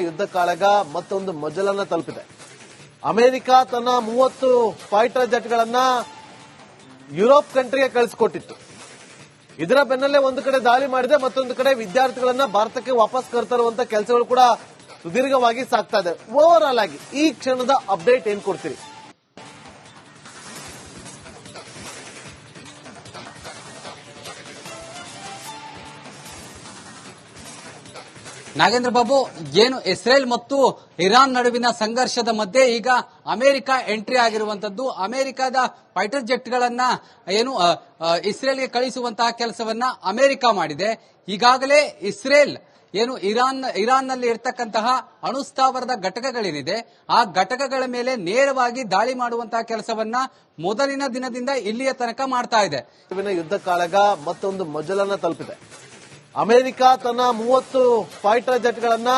ಯುದ್ಧ ಕಾಳಗ ಮತ್ತೊಂದು ಮಜಲನ್ನ ತಲುಪಿದೆ. ಅಮೆರಿಕ ತನ್ನ 30 ಫೈಟರ್ ಜೆಟ್ಗಳನ್ನ ಯುರೋಪ್ ಕಂಟ್ರಿಗೆ ಕಳಿಸಿಕೊಟ್ಟಿತ್ತು. ಇದರ ಬೆನ್ನಲ್ಲೇ ಒಂದು ಕಡೆ ದಾಳಿ ಮಾಡಿದೆ, ಮತ್ತೊಂದು ಕಡೆ ವಿದ್ಯಾರ್ಥಿಗಳನ್ನ ಭಾರತಕ್ಕೆ ವಾಪಸ್ ಕರೆತರುವಂತ ಕೆಲಸಗಳು ಕೂಡ ಸುದೀರ್ಘವಾಗಿ ಸಾಗ್ತಾ ಇದೆ. ಓವರ್ ಆಲ್ ಆಗಿ ಈ ಕ್ಷಣದ ಅಪ್ಡೇಟ್ ಏನ್ ಕೊಡ್ತೀರಿ? ನಾಗೇಂದ್ರ ಬಾಬು, ಏನು ಇಸ್ರೇಲ್ ಮತ್ತು ಇರಾನ್ ನಡುವಿನ ಸಂಘರ್ಷದ ಮಧ್ಯೆ ಈಗ ಅಮೆರಿಕ ಎಂಟ್ರಿ ಆಗಿರುವಂತದ್ದು. ಅಮೆರಿಕದ ಫೈಟರ್ ಜೆಟ್ಗಳನ್ನ ಏನು ಇಸ್ರೇಲ್ಗೆ ಕಳಿಸುವಂತಹ ಕೆಲಸವನ್ನ ಅಮೆರಿಕ ಮಾಡಿದೆ. ಈಗಾಗಲೇ ಇಸ್ರೇಲ್ ಏನು ಇರಾನ್ನಲ್ಲಿ ಇರತಕ್ಕಂತಹ ಅಣುಸ್ಥಾವರದ ಘಟಕಗಳೇನಿದೆ ಆ ಘಟಕಗಳ ಮೇಲೆ ನೇರವಾಗಿ ದಾಳಿ ಮಾಡುವಂತಹ ಕೆಲಸವನ್ನ ಮೊದಲಿನ ದಿನದಿಂದ ಇಲ್ಲಿಯ ತನಕ ಮಾಡ್ತಾ ಇದೆ. ಯುದ್ಧ ಕಾಳಗ ಮತ್ತೊಂದು ಮಜಲನ್ನ ತಲುಪಿದೆ. ಅಮೆರಿಕ ತನ್ನ 30 ಫೈಟರ್ ಜೆಟ್ಗಳನ್ನ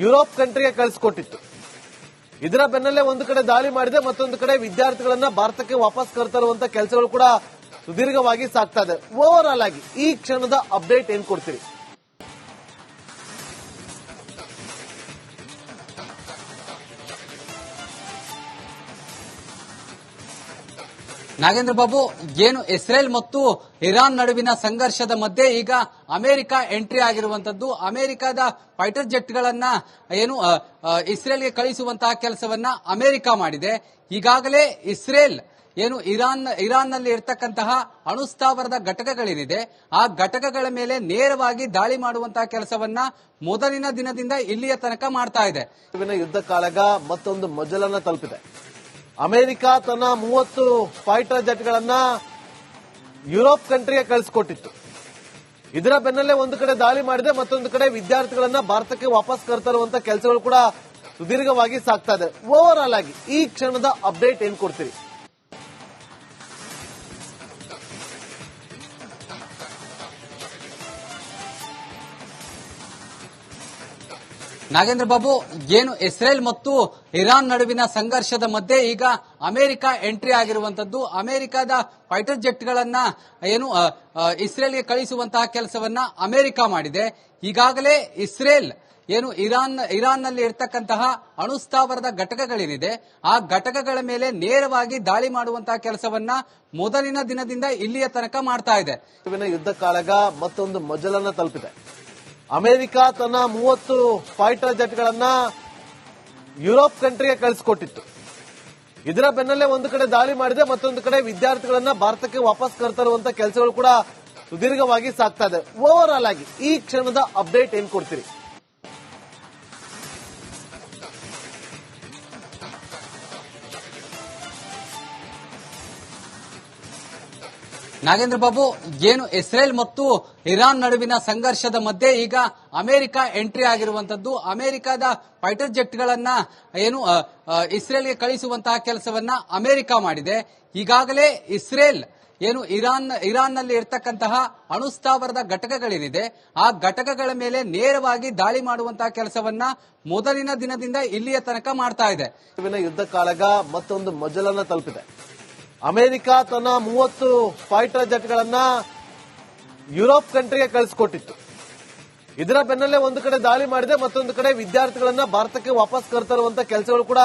ಯುರೋಪ್ ಕಂಟ್ರಿಗೆ ಕಳಿಸಿಕೊಟ್ಟಿತ್ತು. ಇದರ ಬೆನ್ನಲ್ಲೇ ಒಂದು ಕಡೆ ದಾಳಿ ಮಾಡಿದೆ, ಮತ್ತೊಂದು ಕಡೆ ವಿದ್ಯಾರ್ಥಿಗಳನ್ನ ಭಾರತಕ್ಕೆ ವಾಪಸ್ ಕರೆತರುವಂತ ಕೆಲಸಗಳು ಕೂಡ ಸುದೀರ್ಘವಾಗಿ ಸಾಗ್ತಾ ಇದೆ. ಓವರ್ ಆಲ್ ಆಗಿ ಈ ಕ್ಷಣದ ಅಪ್ಡೇಟ್ ಏನ್ ಕೊಡ್ತೀರಿ? ನಾಗೇಂದ್ರ ಬಾಬು, ಏನು ಇಸ್ರೇಲ್ ಮತ್ತು ಇರಾನ್ ನಡುವಿನ ಸಂಘರ್ಷದ ಮಧ್ಯೆ ಈಗ ಅಮೆರಿಕ ಎಂಟ್ರಿ ಆಗಿರುವಂತದ್ದು. ಅಮೆರಿಕದ ಫೈಟರ್ ಜೆಟ್ಗಳನ್ನ ಏನು ಇಸ್ರೇಲ್ಗೆ ಕಳಿಸುವಂತಹ ಕೆಲಸವನ್ನ ಅಮೆರಿಕ ಮಾಡಿದೆ. ಈಗಾಗಲೇ ಇಸ್ರೇಲ್ ಏನು ಇರಾನ್ನಲ್ಲಿ ಇರತಕ್ಕಂತಹ ಅಣುಸ್ಥಾವರದ ಘಟಕಗಳೇನಿದೆ ಆ ಘಟಕಗಳ ಮೇಲೆ ನೇರವಾಗಿ ದಾಳಿ ಮಾಡುವಂತಹ ಕೆಲಸವನ್ನ ಮೊದಲಿನ ದಿನದಿಂದ ಇಲ್ಲಿಯ ತನಕ ಮಾಡ್ತಾ ಇದೆ. ಯುದ್ಧ ಕಾಳಗ ಮತ್ತೊಂದು ಮಜಲನ್ನ ತಲುಪಿದೆ. ಅಮೆರಿಕ ತನ್ನ 30 ಫೈಟರ್ ಜೆಟ್ಗಳನ್ನ ಯುರೋಪ್ ಕಂಟ್ರಿಗೆ ಕಳಿಸಿಕೊಟ್ಟಿತ್ತು. ಇದರ ಬೆನ್ನಲ್ಲೇ ಒಂದು ಕಡೆ ದಾಳಿ ಮಾಡಿದೆ, ಮತ್ತೊಂದು ಕಡೆ ವಿದ್ಯಾರ್ಥಿಗಳನ್ನ ಭಾರತಕ್ಕೆ ವಾಪಸ್ ಕರೆತರುವಂತ ಕೆಲಸಗಳು ಕೂಡ ಸುದೀರ್ಘವಾಗಿ ಸಾಗ್ತಾ ಇದೆ. ಓವರ್ ಆಲ್ ಆಗಿ ಈ ಕ್ಷಣದ ಅಪ್ಡೇಟ್ ಏನ್ ಕೊಡ್ತೀರಿ? ನಾಗೇಂದ್ರ ಬಾಬು, ಏನು ಇಸ್ರೇಲ್ ಮತ್ತು ಇರಾನ್ ನಡುವಿನ ಸಂಘರ್ಷದ ಮಧ್ಯೆ ಈಗ ಅಮೆರಿಕ ಎಂಟ್ರಿ ಆಗಿರುವಂತದ್ದು. ಅಮೆರಿಕದ ಫೈಟರ್ ಜೆಟ್ಗಳನ್ನ ಏನು ಇಸ್ರೇಲ್ಗೆ ಕಳಿಸುವಂತಹ ಕೆಲಸವನ್ನ ಅಮೆರಿಕ ಮಾಡಿದೆ. ಈಗಾಗಲೇ ಇಸ್ರೇಲ್ ಏನು ಇರಾನ್ನಲ್ಲಿ ಇರತಕ್ಕಂತಹ ಅಣುಸ್ಥಾವರದ ಘಟಕಗಳೇನಿದೆ ಆ ಘಟಕಗಳ ಮೇಲೆ ನೇರವಾಗಿ ದಾಳಿ ಮಾಡುವಂತಹ ಕೆಲಸವನ್ನ ಮೊದಲಿನ ದಿನದಿಂದ ಇಲ್ಲಿಯ ತನಕ ಮಾಡ್ತಾ ಇದೆ. ಯುದ್ಧ ಕಾಳಗ ಮತ್ತೊಂದು ಮಜಲನ್ನ ತಲುಪಿದೆ. ಅಮೆರಿಕ ತನ್ನ 30 ಫೈಟರ್ ಜೆಟ್ಗಳನ್ನ ಯುರೋಪ್ ಕಂಟ್ರಿಗೆ ಕಳಿಸಿಕೊಟ್ಟಿತ್ತು. ಇದರ ಬೆನ್ನಲ್ಲೇ ಒಂದು ಕಡೆ ದಾಳಿ ಮಾಡಿದೆ, ಮತ್ತೊಂದು ಕಡೆ ವಿದ್ಯಾರ್ಥಿಗಳನ್ನ ಭಾರತಕ್ಕೆ ವಾಪಸ್ ಕರೆತರುವಂತ ಕೆಲಸಗಳು ಕೂಡ ಸುದೀರ್ಘವಾಗಿ ಸಾಗ್ತಾ ಇದೆ. ಓವರ್ ಆಲ್ ಆಗಿ ಈ ಕ್ಷಣದ ಅಪ್ಡೇಟ್ ಏನ್ ಕೊಡ್ತೀರಿ? ನಾಗೇಂದ್ರ ಬಾಬು, ಏನು ಇಸ್ರೇಲ್ ಮತ್ತು ಇರಾನ್ ನಡುವಿನ ಸಂಘರ್ಷದ ಮಧ್ಯೆ ಈಗ ಅಮೆರಿಕ ಎಂಟ್ರಿ ಆಗಿರುವಂತದ್ದು. ಅಮೆರಿಕದ ಫೈಟರ್ ಜೆಟ್ಗಳನ್ನ ಏನು ಇಸ್ರೇಲ್ಗೆ ಕಳಿಸುವಂತಹ ಕೆಲಸವನ್ನ ಅಮೆರಿಕ ಮಾಡಿದೆ. ಈಗಾಗಲೇ ಇಸ್ರೇಲ್ ಏನು ಇರಾನ್ನಲ್ಲಿ ಇರತಕ್ಕಂತಹ ಅಣುಸ್ಥಾವರದ ಘಟಕಗಳೇನಿದೆ ಆ ಘಟಕಗಳ ಮೇಲೆ ನೇರವಾಗಿ ದಾಳಿ ಮಾಡುವಂತಹ ಕೆಲಸವನ್ನ ಮೊದಲಿನ ದಿನದಿಂದ ಇಲ್ಲಿಯ ತನಕ ಮಾಡ್ತಾ ಇದೆ. ಯುದ್ಧ ಕಾಳಗ ಮತ್ತೊಂದು ಮಜಲನ್ನ ತಲುಪಿದೆ. ಅಮೆರಿಕ ತನ್ನ 30 ಫೈಟರ್ ಜೆಟ್ಗಳನ್ನ ಯುರೋಪ್ ಕಂಟ್ರಿಗೆ ಕಳಿಸಿಕೊಟ್ಟಿತ್ತು. ಇದರ ಬೆನ್ನಲ್ಲೇ ಒಂದು ಕಡೆ ದಾಳಿ ಮಾಡಿದೆ, ಮತ್ತೊಂದು ಕಡೆ ವಿದ್ಯಾರ್ಥಿಗಳನ್ನ ಭಾರತಕ್ಕೆ ವಾಪಸ್ ಕರೆತರುವಂತ ಕೆಲಸಗಳು ಕೂಡ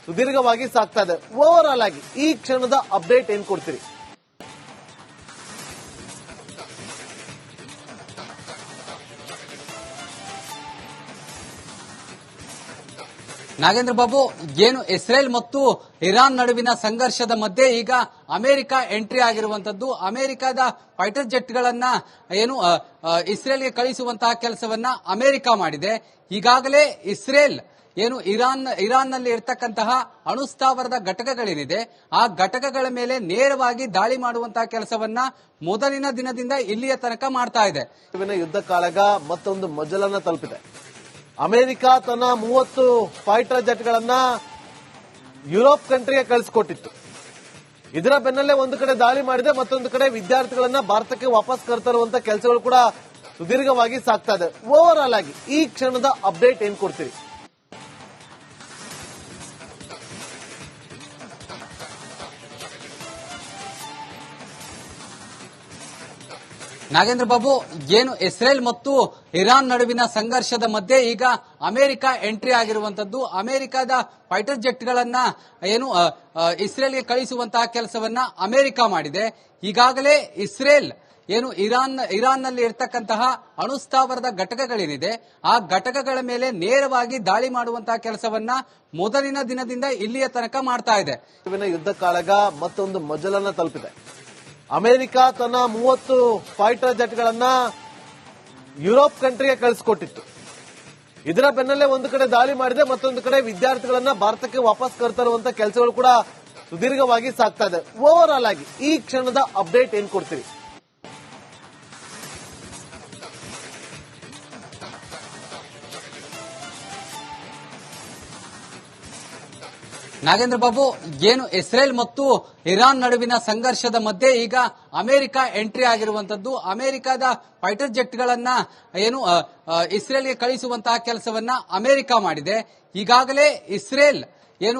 ಸುದೀರ್ಘವಾಗಿ ಸಾಗ್ತಾ ಇದೆ. ಓವರ್ ಆಲ್ ಆಗಿ ಈ ಕ್ಷಣದ ಅಪ್ಡೇಟ್ ಏನ್ ಕೊಡ್ತೀರಿ? ನಾಗೇಂದ್ರ ಬಾಬು, ಏನು ಇಸ್ರೇಲ್ ಮತ್ತು ಇರಾನ್ ನಡುವಿನ ಸಂಘರ್ಷದ ಮಧ್ಯೆ ಈಗ ಅಮೆರಿಕ ಎಂಟ್ರಿ ಆಗಿರುವಂತದ್ದು. ಅಮೆರಿಕದ ಫೈಟರ್ ಜೆಟ್ಗಳನ್ನ ಏನು ಇಸ್ರೇಲ್ಗೆ ಕಳಿಸುವಂತಹ ಕೆಲಸವನ್ನ ಅಮೆರಿಕ ಮಾಡಿದೆ. ಈಗಾಗಲೇ ಇಸ್ರೇಲ್ ಏನು ಇರಾನ್ನಲ್ಲಿ ಇರತಕ್ಕಂತಹ ಅಣುಸ್ಥಾವರದ ಘಟಕಗಳೇನಿದೆ ಆ ಘಟಕಗಳ ಮೇಲೆ ನೇರವಾಗಿ ದಾಳಿ ಮಾಡುವಂತಹ ಕೆಲಸವನ್ನ ಮೊದಲಿನ ದಿನದಿಂದ ಇಲ್ಲಿಯ ತನಕ ಮಾಡ್ತಾ ಇದೆ. ಯುದ್ಧ ಕಾಳಗ ಮತ್ತೊಂದು ಮಜಲನ್ನ ತಲುಪಿದೆ. ಅಮೆರಿಕ ತನ್ನ 30 ಫೈಟರ್ ಜೆಟ್ಗಳನ್ನ ಯುರೋಪ್ ಕಂಟ್ರಿಗೆ ಕಳಿಸಿಕೊಟ್ಟಿತ್ತು. ಇದರ ಬೆನ್ನಲ್ಲೇ ಒಂದು ಕಡೆ ದಾಳಿ ಮಾಡಿದೆ, ಮತ್ತೊಂದು ಕಡೆ ವಿದ್ಯಾರ್ಥಿಗಳನ್ನ ಭಾರತಕ್ಕೆ ವಾಪಸ್ ಕರೆತರುವಂತ ಕೆಲಸಗಳು ಕೂಡ ಸುದೀರ್ಘವಾಗಿ ಸಾಗ್ತಾ ಇದೆ. ಓವರ್ ಆಲ್ ಆಗಿ ಈ ಕ್ಷಣದ ಅಪ್ಡೇಟ್ ಏನ್ ಕೊಡ್ತೀರಿ? ನಾಗೇಂದ್ರ ಬಾಬು, ಏನು ಇಸ್ರೇಲ್ ಮತ್ತು ಇರಾನ್ ನಡುವಿನ ಸಂಘರ್ಷದ ಮಧ್ಯೆ ಈಗ ಅಮೆರಿಕ ಎಂಟ್ರಿ ಆಗಿರುವಂತದ್ದು. ಅಮೆರಿಕದ ಫೈಟರ್ ಜೆಟ್ಗಳನ್ನ ಏನು ಇಸ್ರೇಲ್ಗೆ ಕಳಿಸುವಂತಹ ಕೆಲಸವನ್ನ ಅಮೆರಿಕ ಮಾಡಿದೆ. ಈಗಾಗಲೇ ಇಸ್ರೇಲ್ ಏನು ಇರಾನ್ನಲ್ಲಿ ಇರತಕ್ಕಂತಹ ಅಣುಸ್ಥಾವರದ ಘಟಕಗಳೇನಿದೆ ಆ ಘಟಕಗಳ ಮೇಲೆ ನೇರವಾಗಿ ದಾಳಿ ಮಾಡುವಂತಹ ಕೆಲಸವನ್ನ ಮೊದಲಿನ ದಿನದಿಂದ ಇಲ್ಲಿಯ ತನಕ ಮಾಡ್ತಾ ಇದೆ. ಯುದ್ಧ ಕಾಳಗ ಮತ್ತೊಂದು ಮಜಲನ್ನ ತಲುಪಿದೆ. ಅಮೆರಿಕ ತನ್ನ 30 ಫೈಟರ್ ಜೆಟ್ಗಳನ್ನ ಯುರೋಪ್ ಕಂಟ್ರಿಗೆ ಕಳಿಸಿಕೊಟ್ಟಿತ್ತು. ಇದರ ಬೆನ್ನಲ್ಲೇ ಒಂದು ಕಡೆ ದಾಳಿ ಮಾಡಿದೆ, ಮತ್ತೊಂದು ಕಡೆ ವಿದ್ಯಾರ್ಥಿಗಳನ್ನ ಭಾರತಕ್ಕೆ ವಾಪಸ್ ಕರ್ತರುವಂತ ಕೆಲಸಗಳು ಕೂಡ ಸುದೀರ್ಘವಾಗಿ ಸಾಗ್ತಾ ಇದೆ. ಓವರ್ ಆಲ್ ಆಗಿ ಈ ಕ್ಷಣದ ಅಪ್ಡೇಟ್ ಏನ್ ಕೊಡ್ತೀರಿ? ನಾಗೇಂದ್ರ ಬಾಬು, ಏನು ಇಸ್ರೇಲ್ ಮತ್ತು ಇರಾನ್ ನಡುವಿನ ಸಂಘರ್ಷದ ಮಧ್ಯೆ ಈಗ ಅಮೆರಿಕ ಎಂಟ್ರಿ ಆಗಿರುವಂತದ್ದು. ಅಮೆರಿಕದ ಫೈಟರ್ ಜೆಟ್ಗಳನ್ನ ಏನು ಇಸ್ರೇಲ್ಗೆ ಕಳಿಸುವಂತಹ ಕೆಲಸವನ್ನ ಅಮೆರಿಕ ಮಾಡಿದೆ. ಈಗಾಗಲೇ ಇಸ್ರೇಲ್ ಏನು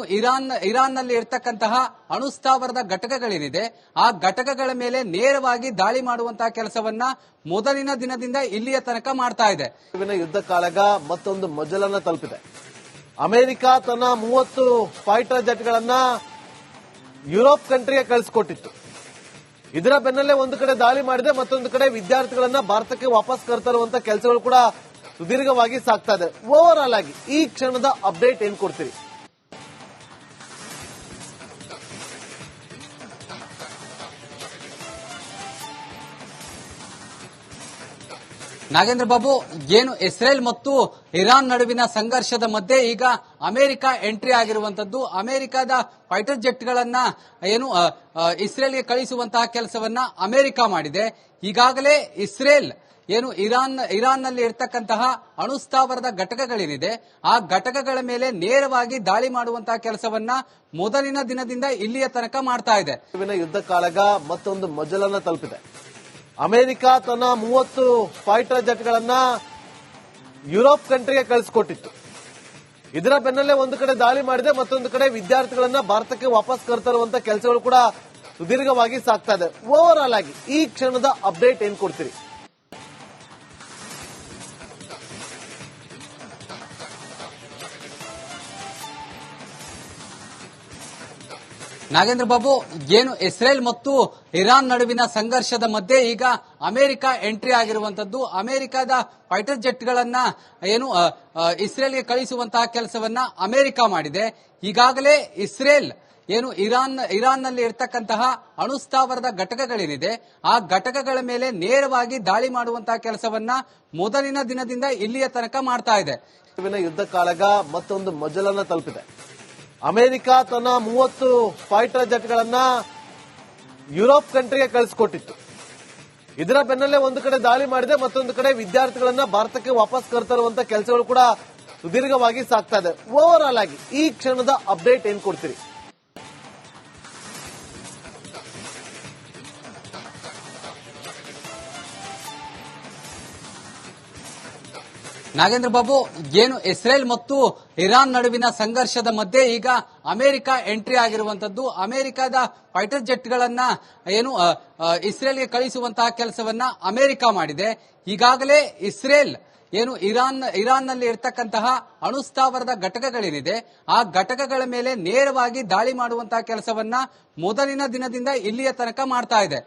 ಇರಾನ್ನಲ್ಲಿ ಇರತಕ್ಕಂತಹ ಅಣುಸ್ಥಾವರದ ಘಟಕಗಳೇನಿದೆ ಆ ಘಟಕಗಳ ಮೇಲೆ ನೇರವಾಗಿ ದಾಳಿ ಮಾಡುವಂತಹ ಕೆಲಸವನ್ನ ಮೊದಲಿನ ದಿನದಿಂದ ಇಲ್ಲಿಯ ತನಕ ಮಾಡ್ತಾ ಇದೆ. ಯುದ್ಧ ಕಾಳಗ ಮತ್ತೊಂದು ಮಜಲನ್ನ ತಲುಪಿದೆ. ಅಮೆರಿಕ ತನ್ನ 30 ಫೈಟರ್ ಜೆಟ್ಗಳನ್ನ ಯುರೋಪ್ ಕಂಟ್ರಿಗೆ ಕಳಿಸಿಕೊಟ್ಟಿತ್ತು. ಇದರ ಬೆನ್ನಲ್ಲೇ ಒಂದು ಕಡೆ ದಾಳಿ ಮಾಡಿದೆ, ಮತ್ತೊಂದು ಕಡೆ ವಿದ್ಯಾರ್ಥಿಗಳನ್ನ ಭಾರತಕ್ಕೆ ವಾಪಸ್ ಕರ್ತರುವಂತ ಕೆಲಸಗಳು ಕೂಡ ಸುದೀರ್ಘವಾಗಿ ಸಾಗ್ತಾ ಇದೆ. ಓವರ್ ಆಲ್ ಆಗಿ ಈ ಕ್ಷಣದ ಅಪ್ಡೇಟ್ ಏನ್ ಕೊಡ್ತೀರಿ? ನಾಗೇಂದ್ರ ಬಾಬು, ಏನು ಇಸ್ರೇಲ್ ಮತ್ತು ಇರಾನ್ ನಡುವಿನ ಸಂಘರ್ಷದ ಮಧ್ಯೆ ಈಗ ಅಮೆರಿಕ ಎಂಟ್ರಿ ಆಗಿರುವಂತದ್ದು. ಅಮೆರಿಕದ ಫೈಟರ್ ಜೆಟ್ಗಳನ್ನ ಏನು ಇಸ್ರೇಲ್ಗೆ ಕಳಿಸುವಂತಹ ಕೆಲಸವನ್ನ ಅಮೆರಿಕ ಮಾಡಿದೆ. ಈಗಾಗಲೇ ಇಸ್ರೇಲ್ ಏನು ಇರಾನ್ನಲ್ಲಿ ಇರತಕ್ಕಂತಹ ಅಣುಸ್ಥಾವರದ ಘಟಕಗಳೇನಿದೆ ಆ ಘಟಕಗಳ ಮೇಲೆ ನೇರವಾಗಿ ದಾಳಿ ಮಾಡುವಂತಹ ಕೆಲಸವನ್ನ ಮೊದಲಿನ ದಿನದಿಂದ ಇಲ್ಲಿಯ ತನಕ ಮಾಡ್ತಾ ಇದೆ. ಯುದ್ಧ ಕಾಳಗ ಮತ್ತೊಂದು ಮಜಲನ್ನ ತಲುಪಿದೆ. ಅಮೆರಿಕ ತನ್ನ 30 ಫೈಟರ್ ಜೆಟ್ಗಳನ್ನ ಯುರೋಪ್ ಕಂಟ್ರಿಗೆ ಕಳಿಸಿಕೊಟ್ಟಿತ್ತು. ಇದರ ಬೆನ್ನಲ್ಲೇ ಒಂದು ಕಡೆ ದಾಳಿ ಮಾಡಿದೆ, ಮತ್ತೊಂದು ಕಡೆ ವಿದ್ಯಾರ್ಥಿಗಳನ್ನ ಭಾರತಕ್ಕೆ ವಾಪಸ್ ಕರ್ತರುವಂತ ಕೆಲಸಗಳು ಕೂಡ ಸುದೀರ್ಘವಾಗಿ ಸಾಗ್ತಾ ಇದೆ. ಓವರ್ ಆಲ್ ಆಗಿ ಈ ಕ್ಷಣದ ಅಪ್ಡೇಟ್ ಏನ್ ಕೊಡ್ತೀರಿ? ನಾಗೇಂದ್ರ ಬಾಬು, ಏನು ಇಸ್ರೇಲ್ ಮತ್ತು ಇರಾನ್ ನಡುವಿನ ಸಂಘರ್ಷದ ಮಧ್ಯೆ ಈಗ ಅಮೆರಿಕ ಎಂಟ್ರಿ ಆಗಿರುವಂತದ್ದು. ಅಮೆರಿಕದ ಫೈಟರ್ ಜೆಟ್ಗಳನ್ನ ಏನು ಇಸ್ರೇಲ್ಗೆ ಕಳಿಸುವಂತಹ ಕೆಲಸವನ್ನ ಅಮೆರಿಕ ಮಾಡಿದೆ. ಈಗಾಗಲೇ ಇಸ್ರೇಲ್ ಏನು ಇರಾನ್ನಲ್ಲಿ ಇರತಕ್ಕಂತಹ ಅಣುಸ್ಥಾವರದ ಘಟಕಗಳೇನಿದೆ ಆ ಘಟಕಗಳ ಮೇಲೆ ನೇರವಾಗಿ ದಾಳಿ ಮಾಡುವಂತಹ ಕೆಲಸವನ್ನ ಮೊದಲಿನ ದಿನದಿಂದ ಇಲ್ಲಿಯ ತನಕ ಮಾಡ್ತಾ ಇದೆ. ಯುದ್ಧ ಕಾಳಗ ಮತ್ತೊಂದು ಮಜಲನ್ನ ತಲುಪಿದೆ. ಅಮೆರಿಕ ತನ್ನ 30 ಫೈಟರ್ ಜೆಟ್ಗಳನ್ನ ಯುರೋಪ್ ಕಂಟ್ರಿಗೆ ಕಳಿಸಿಕೊಟ್ಟಿತ್ತು. ಇದರ ಬೆನ್ನಲ್ಲೇ ಒಂದು ಕಡೆ ದಾಳಿ ಮಾಡಿದೆ, ಮತ್ತೊಂದು ಕಡೆ ವಿದ್ಯಾರ್ಥಿಗಳನ್ನ ಭಾರತಕ್ಕೆ ವಾಪಸ್ ಕರ್ತರುವಂತ ಕೆಲಸಗಳು ಕೂಡ ಸುದೀರ್ಘವಾಗಿ ಸಾಗ್ತಾ ಇದೆ. ಓವರ್ ಆಲ್ ಆಗಿ ಈ ಕ್ಷಣದ ಅಪ್ಡೇಟ್ ಏನ್ ಕೊಡ್ತೀರಿ? ನಾಗೇಂದ್ರ ಬಾಬು, ಏನು ಇಸ್ರೇಲ್ ಮತ್ತು ಇರಾನ್ ನಡುವಿನ ಸಂಘರ್ಷದ ಮಧ್ಯೆ ಈಗ ಅಮೆರಿಕ ಎಂಟ್ರಿ ಆಗಿರುವಂತದ್ದು. ಅಮೆರಿಕದ ಫೈಟರ್ ಜೆಟ್ಗಳನ್ನ ಏನು ಇಸ್ರೇಲ್ಗೆ ಕಳಿಸುವಂತಹ ಕೆಲಸವನ್ನ ಅಮೆರಿಕ ಮಾಡಿದೆ. ಈಗಾಗಲೇ ಇಸ್ರೇಲ್ ಏನು ಇರಾನ್ನಲ್ಲಿ ಇರತಕ್ಕಂತಹ ಅಣುಸ್ಥಾವರದ ಘಟಕಗಳೇನಿದೆ ಆ ಘಟಕಗಳ ಮೇಲೆ ನೇರವಾಗಿ ದಾಳಿ ಮಾಡುವಂತಹ ಕೆಲಸವನ್ನ ಮೊದಲಿನ ದಿನದಿಂದ ಇಲ್ಲಿಯ ತನಕ ಮಾಡ್ತಾ ಇದೆ.